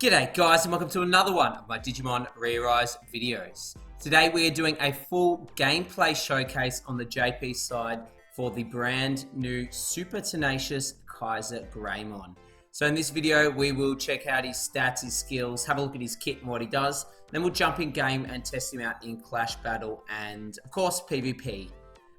G'day guys and welcome to another one of my Digimon ReArise videos. Today we are doing a full gameplay showcase on the JP side for the brand new SuperTenacious KaiserGreymon. So in this video we will check out his stats, his skills, have a look at his kit and what he does. Then we'll jump in game and test him out in Clash Battle and of course PvP.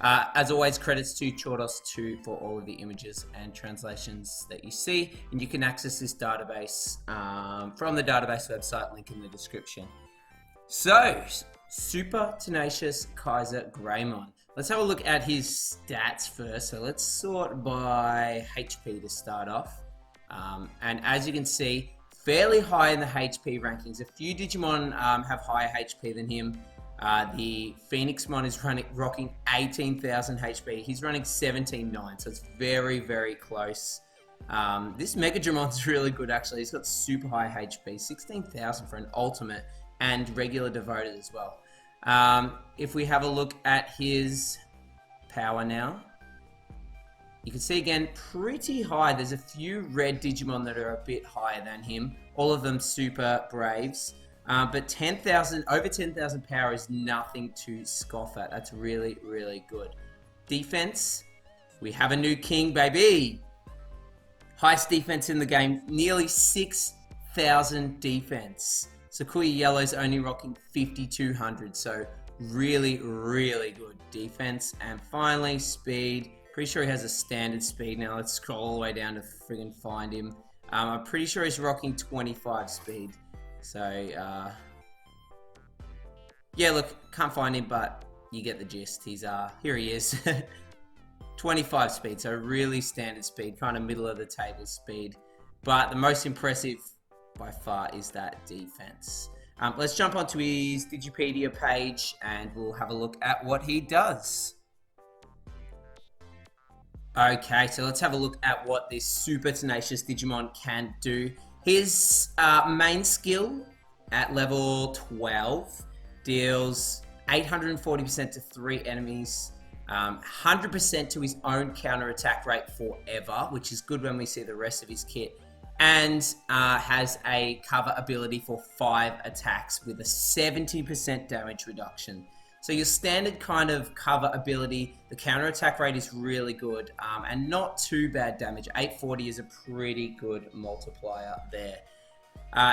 As always, credits to Chordos2 for all of the images and translations that you see, and you can access this database from the database website, link in the description. So, SuperTenacious KaiserGreymon. Let's have a look at his stats first. So let's sort by HP to start off. And as you can see, fairly high in the HP rankings. A few Digimon have higher HP than him. The Phoenixmon is rocking 18,000 HP. He's running 17.9, so it's very, very close. This Megadramon's really good actually. He's got super high HP, 16,000 for an ultimate and regular devoted as well. If we have a look at his power now, you can see again, pretty high. There's a few red Digimon that are a bit higher than him. All of them super Braves. But 10,000, over 10,000 power is nothing to scoff at. That's really, really good. Defense, we have a new king, baby. Highest defense in the game, nearly 6,000 defense. Sakuya Yellow's only rocking 5,200, so really, really good defense. And finally, speed. Pretty sure he has a standard speed now. Let's scroll all the way down to friggin' find him. I'm pretty sure he's rocking 25 speed. So, yeah, look, can't find him, but you get the gist. He's, here he is. 25 speed, so really standard speed, kind of middle of the table speed. But the most impressive by far is that defense. Let's jump onto his Digipedia page and we'll have a look at what he does. Okay, so let's have a look at what this SuperTenacious Digimon can do. His main skill at level 12 deals 840% to 3 enemies, 100% to his own counter attack rate forever, which is good when we see the rest of his kit, and has a cover ability for 5 attacks with a 70% damage reduction. So your standard kind of cover ability, the counter attack rate is really good and not too bad damage. 840 is a pretty good multiplier there.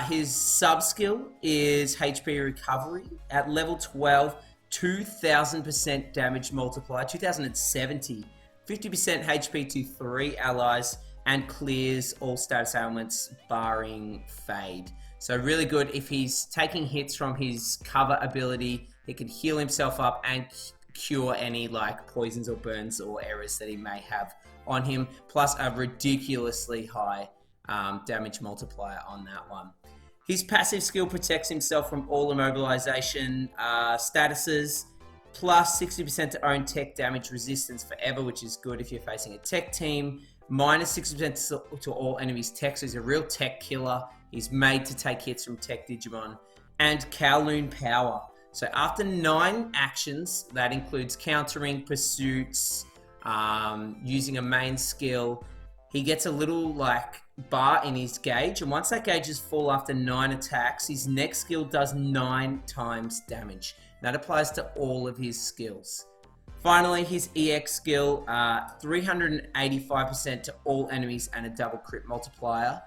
His sub skill is HP recovery at level 12, 2000% damage multiplier, 2070, 50% HP to 3 allies, and clears all status ailments barring fade. So really good if he's taking hits from his cover ability. He can heal himself up and cure any like poisons or burns or errors that he may have on him, plus a ridiculously high damage multiplier on that one. His passive skill protects himself from all immobilization statuses, plus 60% to own tech damage resistance forever, which is good if you're facing a tech team. Minus 60% to all enemies' tech, so he's a real tech killer. He's made to take hits from tech Digimon. And Kowloon power. So after 9 actions, that includes countering, pursuits, using a main skill, he gets a little like bar in his gauge, and once that gauge is full after 9 attacks, his next skill does 9 times damage. That applies to all of his skills. Finally, his EX skill, 385% to all enemies and a double crit multiplier.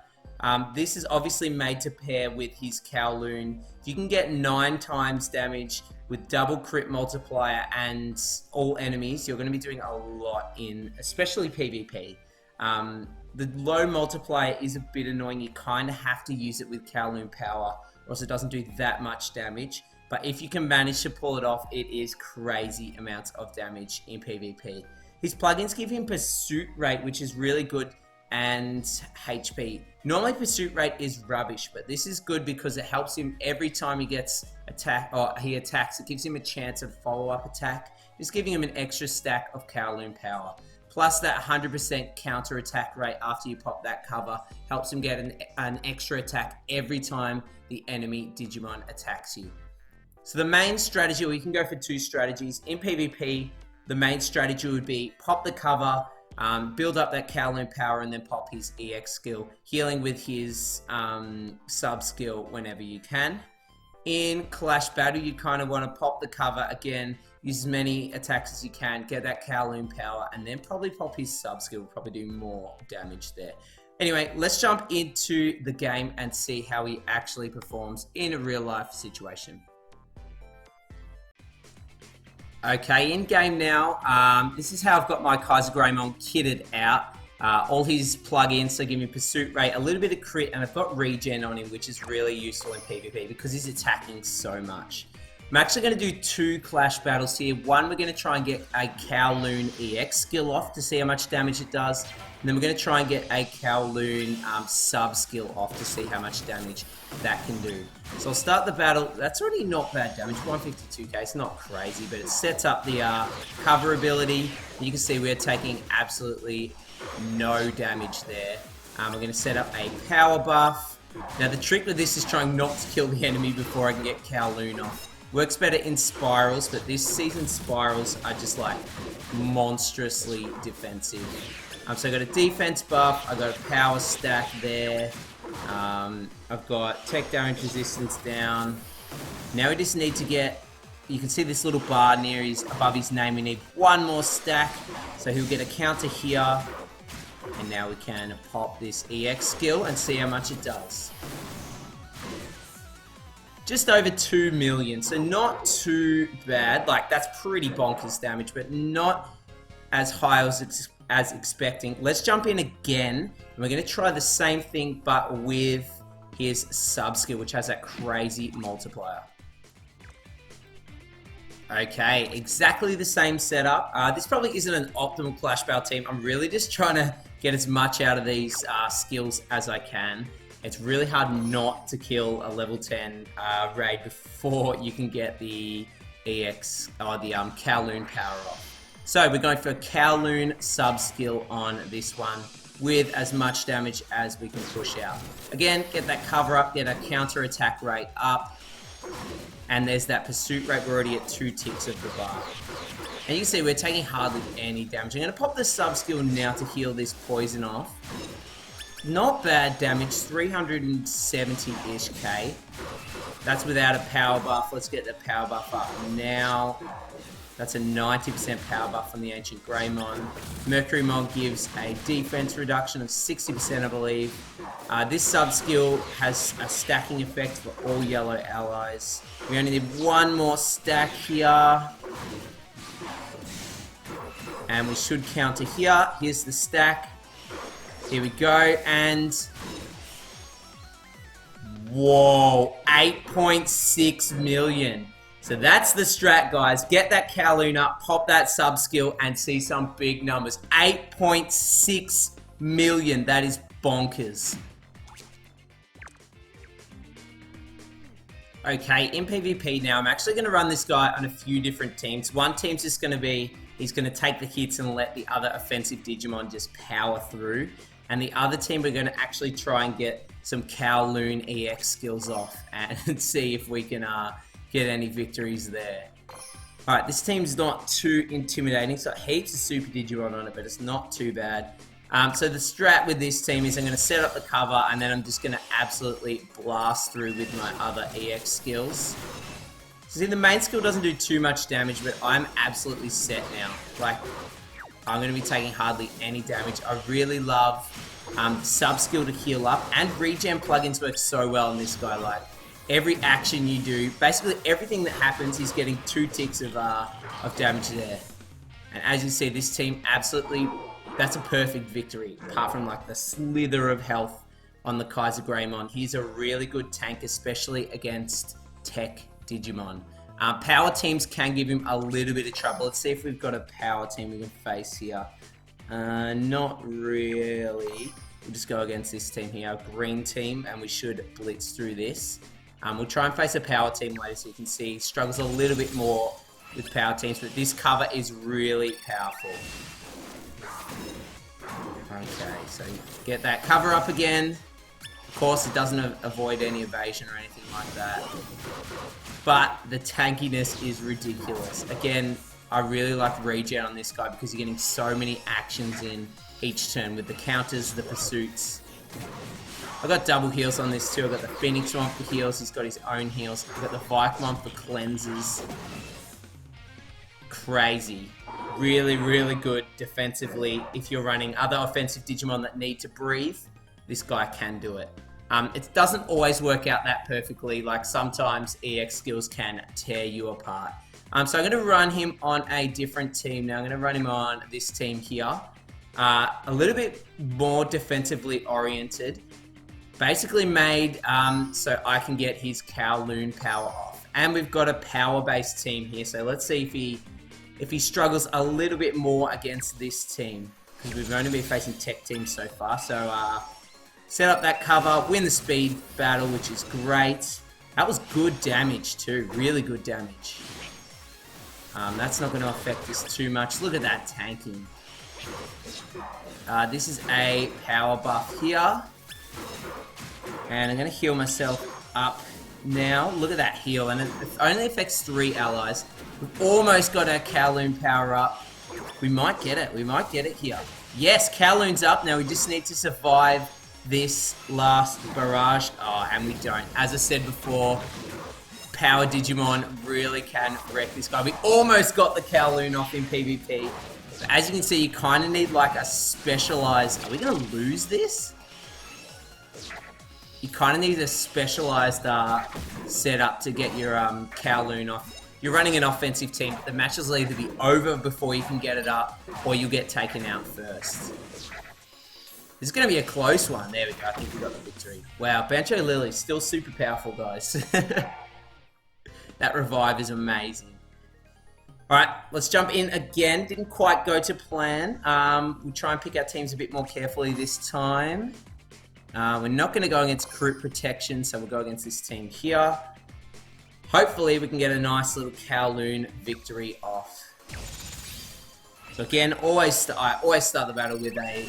This is obviously made to pair with his Kowloon. If you can get 9 times damage with double crit multiplier and all enemies, you're going to be doing a lot in, especially PvP. The low multiplier is a bit annoying. You kind of have to use it with Kowloon power, or else it doesn't do that much damage. But if you can manage to pull it off, it is crazy amounts of damage in PvP. His plugins give him pursuit rate, which is really good, and HP. Normally pursuit rate is rubbish, but this is good because it helps him every time he gets attack or he attacks. It gives him a chance of follow-up attack, just giving him an extra stack of Kowloon power. Plus that 100% counter attack rate after you pop that cover helps him get an extra attack every time the enemy Digimon attacks you. So the main strategy, or you can go for 2 strategies. In PvP, the main strategy would be pop the cover, build up that Kowloon power, and then pop his EX skill, healing with his sub skill whenever you can. In Clash Battle, you kind of want to pop the cover again, use as many attacks as you can, get that Kowloon power, and then probably pop his sub skill, probably do more damage there. Anyway, let's jump into the game and see how he actually performs in a real life situation. Okay, in game now, this is how I've got my KaiserGreymon kitted out. All his plugins, so give me pursuit rate, a little bit of crit, and I've got regen on him, which is really useful in PvP because he's attacking so much. I'm actually going to do 2 Clash Battles here. One, we're going to try and get a Kowloon EX skill off to see how much damage it does. And then we're going to try and get a Kowloon sub skill off to see how much damage that can do. So I'll start the battle. That's already not bad damage, 152k. It's not crazy, but it sets up the cover ability. You can see we're taking absolutely no damage there. We're going to set up a power buff. Now the trick with this is trying not to kill the enemy before I can get Kowloon off. Works better in spirals, but this season spirals are just like monstrously defensive. So I've got a defense buff, I've got a power stack there, I've got tech damage resistance down. Now we just need to get, you can see this little bar near his, above his name, we need 1 more stack, so he'll get a counter here, and now we can pop this EX skill and see how much it does. Just over 2 million, so not too bad. Like, that's pretty bonkers damage, but not as high as expecting. Let's jump in again, and we're going to try the same thing, but with his sub skill, which has that crazy multiplier. Okay, exactly the same setup. This probably isn't an optimal Clash Battle team. I'm really just trying to get as much out of these skills as I can. It's really hard not to kill a level 10 raid before you can get the EX or the Kowloon power off. So we're going for a Kowloon sub skill on this one with as much damage as we can push out. Again, get that cover up, get a counter attack rate up, and there's that pursuit rate. We're already at 2 ticks of the bar. And you can see we're taking hardly any damage. I'm going to pop the sub skill now to heal this poison off. Not bad damage, 370-ish K. That's without a power buff. Let's get the power buff up now. That's a 90% power buff from the Ancient Greymon. Mercurymon gives a defense reduction of 60%, I believe. This sub skill has a stacking effect for all yellow allies. We only need 1 more stack here. And we should counter here. Here's the stack. Here we go, and whoa, 8.6 million. So that's the strat, guys. Get that Kowloon up, pop that sub skill, and see some big numbers. 8.6 million. That is bonkers. Okay, in PvP now, I'm actually going to run this guy on a few different teams. One team's just going to be, he's going to take the hits and let the other offensive Digimon just power through. And the other team, we're going to actually try and get some Kowloon EX skills off and see if we can get any victories there. Alright, this team's not too intimidating. It's got heaps of Super Digimon on it, but it's not too bad. So the strat with this team is I'm going to set up the cover, and then I'm just going to absolutely blast through with my other EX skills. See, the main skill doesn't do too much damage, but I'm absolutely set now. Like, I'm going to be taking hardly any damage. I really love sub skill to heal up, and regen plugins work so well in this guy. Like, every action you do, basically everything that happens, he's getting 2 ticks of damage there. And as you see, this team absolutely, that's a perfect victory, apart from like the slither of health on the KaiserGreymon. He's a really good tank, especially against tech Digimon. Power teams can give him a little bit of trouble. Let's see if we've got a power team we can face here. Not really. We'll just go against this team here, a green team, and we should blitz through this. We'll try and face a power team later, so you can see he struggles a little bit more with power teams, but this cover is really powerful. Okay, so get that cover up again. Of course, it doesn't avoid any evasion or anything like that. But the tankiness is ridiculous. Again, I really like regen on this guy because you're getting so many actions in each turn with the counters, the pursuits. I've got double heals on this too. I've got the Phoenix one for heals. He's got his own heals. I've got the Vike one for cleanses. Crazy. Really, really good defensively. If you're running other offensive Digimon that need to breathe, this guy can do it. It doesn't always work out that perfectly. Like sometimes EX skills can tear you apart. So I'm going to run him on a different team now. I'm going to run him on this team here. A little bit more defensively oriented. Basically made so I can get his Kowloon power off. And we've got a power-based team here. So let's see if he struggles a little bit more against this team. Because we've only been facing tech teams so far. So set up that cover, win the speed battle, which is great. That was good damage too. Really good damage. That's not going to affect us too much. Look at that tanking. This is a power buff here. And I'm going to heal myself up now. Look at that heal. And it only affects 3 allies. We've almost got our Kowloon power up. We might get it. We might get it here. Yes, Kowloon's up. Now we just need to survive this last barrage. Oh, and we don't. As I said before, Power Digimon really can wreck this guy. We almost got the Kowloon off in PvP. But as you can see, you kind of need like a specialized... Are we going to lose this? You kind of need a specialized setup to get your Kowloon off. You're running an offensive team. The matches will either be over before you can get it up, or you'll get taken out first. This is going to be a close one. There we go. I think we got the victory. Wow, Bancho Lily, still super powerful, guys. That revive is amazing. Alright, let's jump in again. Didn't quite go to plan. We'll try and pick our teams a bit more carefully this time. We're not going to go against Crit Protection, so we'll go against this team here. Hopefully we can get a nice little Kowloon victory off. So again, I always start the battle with a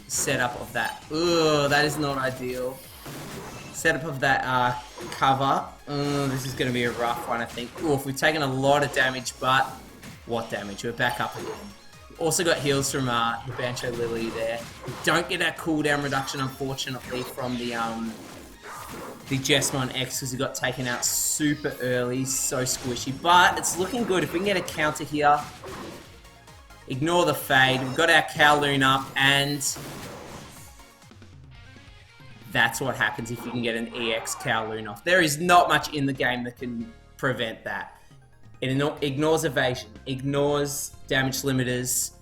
setup of that. Ugh, that is not ideal. Setup of that cover. This is going to be a rough one, I think. Oof, we've taken a lot of damage, but what damage? We're back up again. Also got heals from the Bancho Lily there. We don't get our cooldown reduction, unfortunately, from the Jesmon X because he got taken out super early. So squishy. But it's looking good. If we can get a counter here, ignore the fade. We've got our Kowloon up, and that's what happens if you can get an EX Kowloon off. There is not much in the game that can prevent that. It ignores evasion, ignores damage limiters,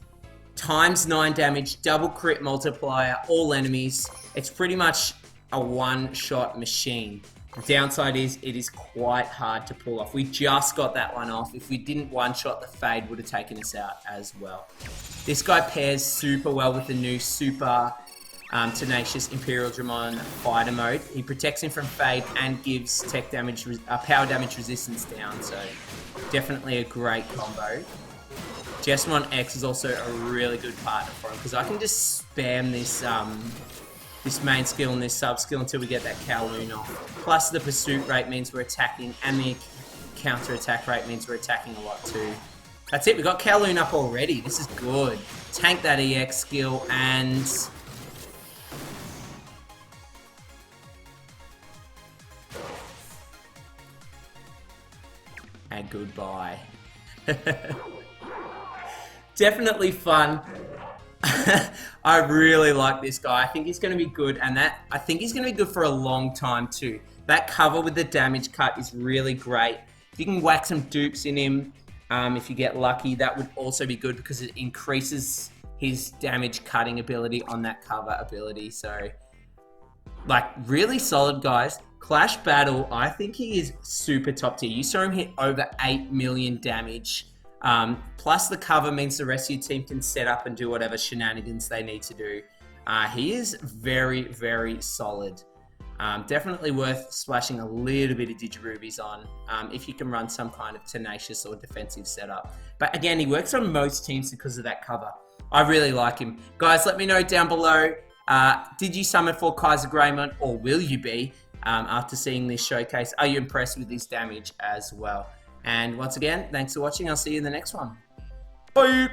times 9 damage, double crit multiplier, all enemies. It's pretty much a one-shot machine. The downside is it is quite hard to pull off. We just got that one off. If we didn't one-shot, the fade would have taken us out as well. This guy pairs super well with the new Super Tenacious Imperial Dramon fighter mode. He protects him from fade and gives tech damage, power damage resistance down, so definitely a great combo. Jesmon X is also a really good partner for him because I can just spam this this main skill and this sub skill until we get that Kowloon off. Plus the pursuit rate means we're attacking, and the counter attack rate means we're attacking a lot too. That's it, we got Kowloon up already. This is good. Tank that EX skill and goodbye. Definitely fun. I really like this guy. I think he's going to be good, and I think he's going to be good for a long time too. That cover with the damage cut is really great. If you can whack some dupes in him, if you get lucky, that would also be good because it increases his damage cutting ability on that cover ability. So, like, really solid, guys. Clash Battle, I think he is super top tier. You saw him hit over 8 million damage. Plus the cover means the rest of your team can set up and do whatever shenanigans they need to do. He is very, very solid. Definitely worth splashing a little bit of Digirubies on if you can run some kind of tenacious or defensive setup. But again, he works on most teams because of that cover. I really like him. Guys, let me know down below. Did you summon for KaiserGreymon, or will you be? After seeing this showcase, are you impressed with his damage as well? And once again, thanks for watching. I'll see you in the next one. Bye!